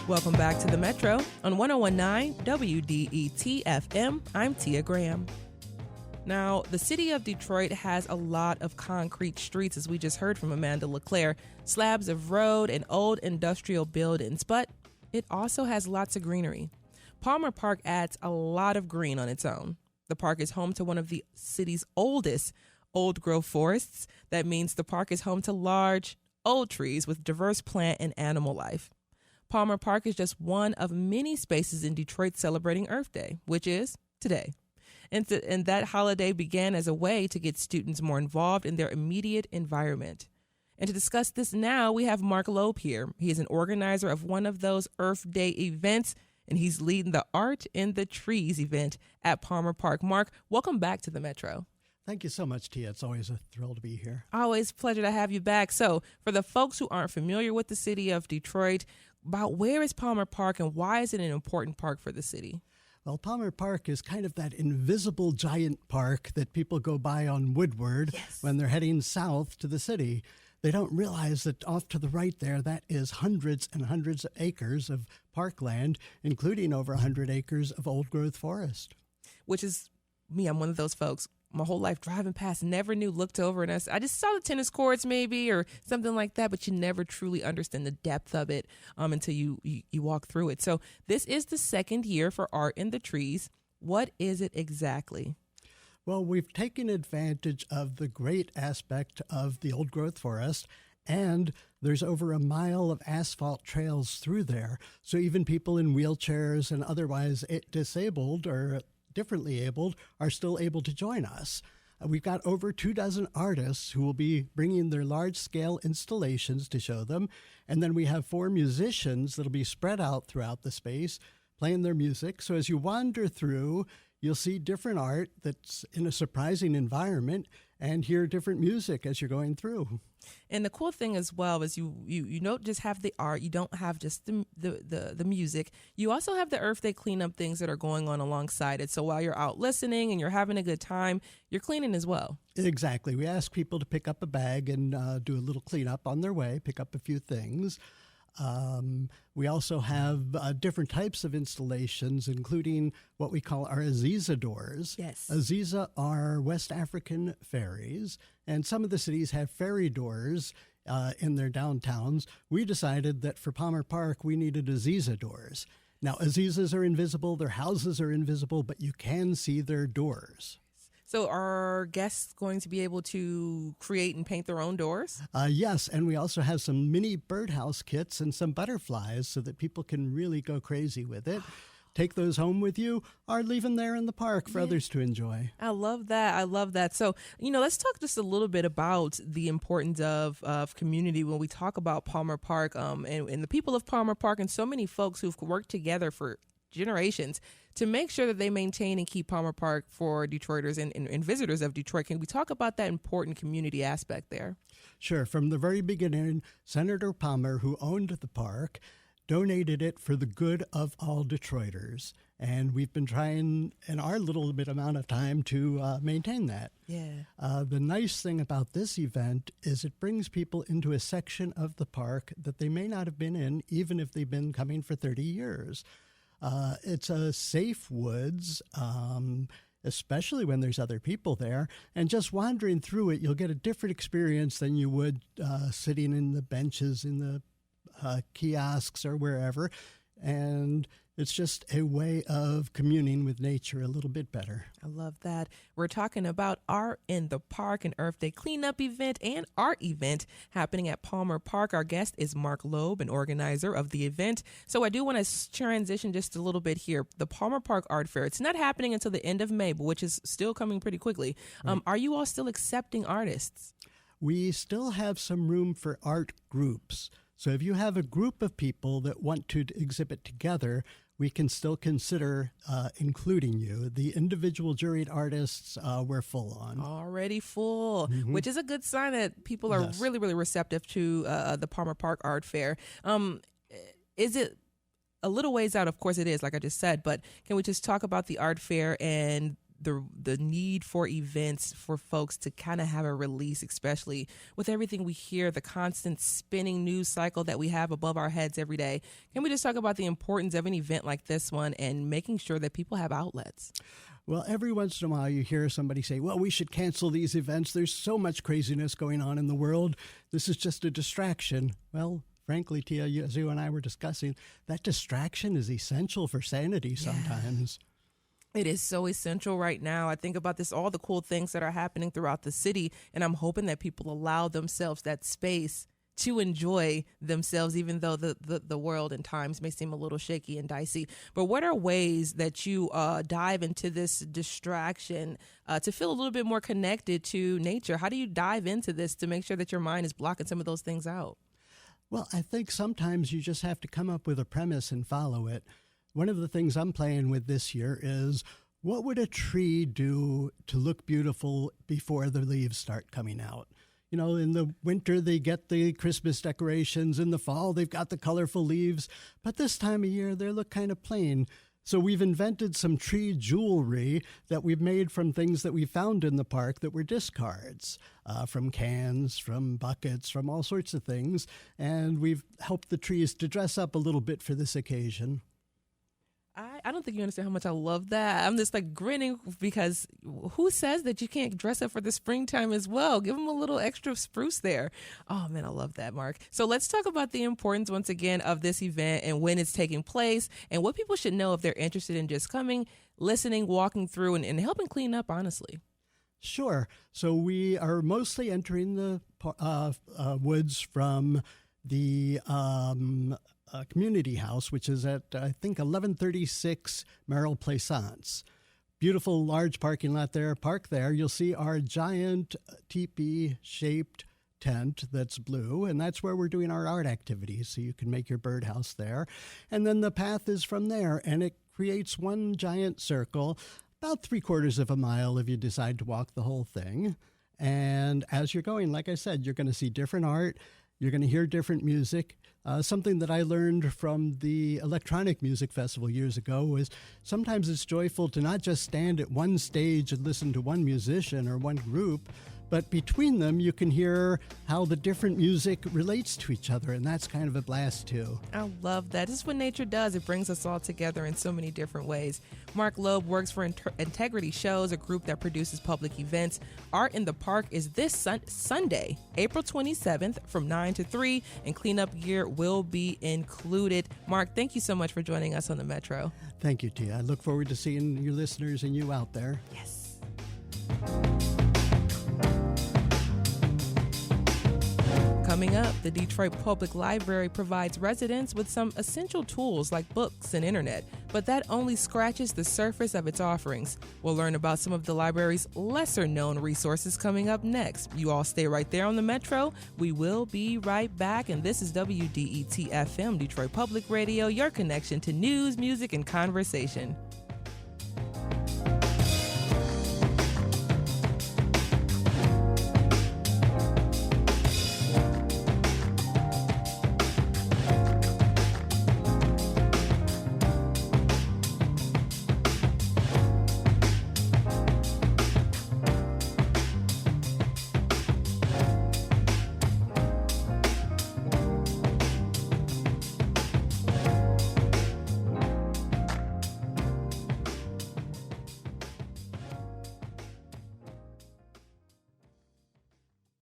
Welcome back to the Metro on 1019 WDET FM. I'm Tia Graham. Now, the city of Detroit has a lot of concrete streets, as we just heard from Amanda LeClaire, slabs of road and old industrial buildings, but it also has lots of greenery. Palmer Park adds a lot of green on its own. The park is home to one of the city's oldest old-growth forests. That means the park is home to large, old trees with diverse plant and animal life. Palmer Park is just one of many spaces in Detroit celebrating Earth Day, which is today. And that holiday began as a way to get students more involved in their immediate environment. And to discuss this now, we have Mark Loeb here. He is an organizer of one of those Earth Day events, and he's leading the Art in the Trees event at Palmer Park. Mark, welcome back to the Metro. Thank you so much, Tia. It's always a thrill to be here. Always a pleasure to have you back. So for the folks who aren't familiar with the city of Detroit, about where is Palmer Park and why is it an important park for the city? Well, Palmer Park is kind of that invisible giant park that people go by on Woodward when they're heading south to the city. They don't realize that off to the right there, that is hundreds and hundreds of acres of parkland, including over 100 acres of old-growth forest. Which is me. I'm one of those folks. My whole life driving past, never knew, looked over, and I just saw the tennis courts maybe or something like that, but you never truly understand the depth of it until you walk through it. So this is the second year for Art in the Trees. What is it exactly? Well, we've taken advantage of the great aspect of the old-growth forest, and there's over a mile of asphalt trails through there. So even people in wheelchairs and otherwise disabled or differently abled are still able to join us. We've got over 24 artists who will be bringing their large-scale installations to show them. And then we have 4 musicians that'll be spread out throughout the space playing their music. So as you wander through, you'll see different art that's in a surprising environment and hear different music as you're going through. And the cool thing as well is you don't just have the art, you don't have just the music. You also have the Earth Day cleanup things that are going on alongside it. So while you're out listening and you're having a good time, you're cleaning as well. Exactly. We ask people to pick up a bag and do a little cleanup on their way, pick up a few things. We also have different types of installations, including what we call our Aziza doors. Yes. Aziza are West African ferries, and some of the cities have ferry doors in their downtowns. We decided that for Palmer Park, we needed Aziza doors. Now, Azizas are invisible, their houses are invisible, but you can see their doors. So are guests going to be able to create and paint their own doors? Yes, and we also have some mini birdhouse kits and some butterflies so that people can really go crazy with it. Take those home with you or leave them there in the park for others to enjoy. I love that. I love that. So, let's talk just a little bit about the importance of community when we talk about Palmer Park and the people of Palmer Park and so many folks who've worked together for generations to make sure that they maintain and keep Palmer Park for Detroiters and visitors of Detroit. Can we talk about that important community aspect there? Sure. From the very beginning, Senator Palmer, who owned the park, donated it for the good of all Detroiters. And we've been trying in our little bit amount of time to maintain that. Yeah. The nice thing about this event is it brings people into a section of the park that they may not have been in, even if they've been coming for 30 years. It's a safe woods, especially when there's other people there. And just wandering through it, you'll get a different experience than you would sitting in the benches in the kiosks or wherever. And it's just a way of communing with nature a little bit better. I love that. We're talking about Art in the Park, an Earth Day cleanup event and art event happening at Palmer Park. Our guest is Mark Loeb, an organizer of the event. So I do want to transition just a little bit here. The Palmer Park Art Fair, it's not happening until the end of May, but which is still coming pretty quickly. Right. Are you all still accepting artists? We still have some room for art groups. So if you have a group of people that want to exhibit together, we can still consider including you. The individual juried artists, we're full on. Already full, which is a good sign that people are really, really receptive to the Palmer Park Art Fair. Is it a little ways out? Of course it is, like I just said, but can we just talk about the art fair and the need for events for folks to kind of have a release, especially with everything we hear, the constant spinning news cycle that we have above our heads every day. Can we just talk about the importance of an event like this one and making sure that people have outlets? Well, every once in a while you hear somebody say, well, we should cancel these events. There's so much craziness going on in the world. This is just a distraction. Well, frankly, Tia, as you and I were discussing, that distraction is essential for sanity sometimes. It is so essential right now. I think about all the cool things that are happening throughout the city, and I'm hoping that people allow themselves that space to enjoy themselves, even though the world and times may seem a little shaky and dicey. But what are ways that you dive into this distraction to feel a little bit more connected to nature? How do you dive into this to make sure that your mind is blocking some of those things out? Well, I think sometimes you just have to come up with a premise and follow it. One of the things I'm playing with this year is, what would a tree do to look beautiful before the leaves start coming out? You know, in the winter, they get the Christmas decorations. In the fall, they've got the colorful leaves. But this time of year, they look kind of plain. So we've invented some tree jewelry that we've made from things that we found in the park that were discards, from cans, from buckets, from all sorts of things. And we've helped the trees to dress up a little bit for this occasion. I don't think you understand how much I love that. I'm just like grinning because who says that you can't dress up for the springtime as well? Give them a little extra spruce there. Oh, man, I love that, Mark. So let's talk about the importance once again of this event and when it's taking place and what people should know if they're interested in just coming, listening, walking through and helping clean up, honestly. Sure. So we are mostly entering the woods from the community house, which is at, I think, 1136 Merrill Plaisance. Beautiful large parking lot there. Park there. You'll see our giant teepee-shaped tent that's blue, and that's where we're doing our art activities, so you can make your birdhouse there. And then the path is from there, and it creates one giant circle, about 3/4 of a mile if you decide to walk the whole thing. And as you're going, like I said, you're going to see different art. You're going to hear different music. Something that I learned from the Electronic Music Festival years ago was sometimes it's joyful to not just stand at one stage and listen to one musician or one group, but between them you can hear how the different music relates to each other, and that's kind of a blast too. I love that. This is what nature does. It brings us all together in so many different ways. Mark Loeb works for Integrity Shows, a group that produces public events. Art in the Park is this Sunday, April 27th from 9 to 3, and cleanup gear will be included. Mark, thank you so much for joining us on the Metro. Thank you, Tia. I look forward to seeing your listeners and you out there. Yes. Coming up, the Detroit Public Library provides residents with some essential tools like books and internet, but that only scratches the surface of its offerings. We'll learn about some of the library's lesser-known resources coming up next. You all stay right there on the Metro. We will be right back, and this is WDET-FM, Detroit Public Radio, your connection to news, music, and conversation.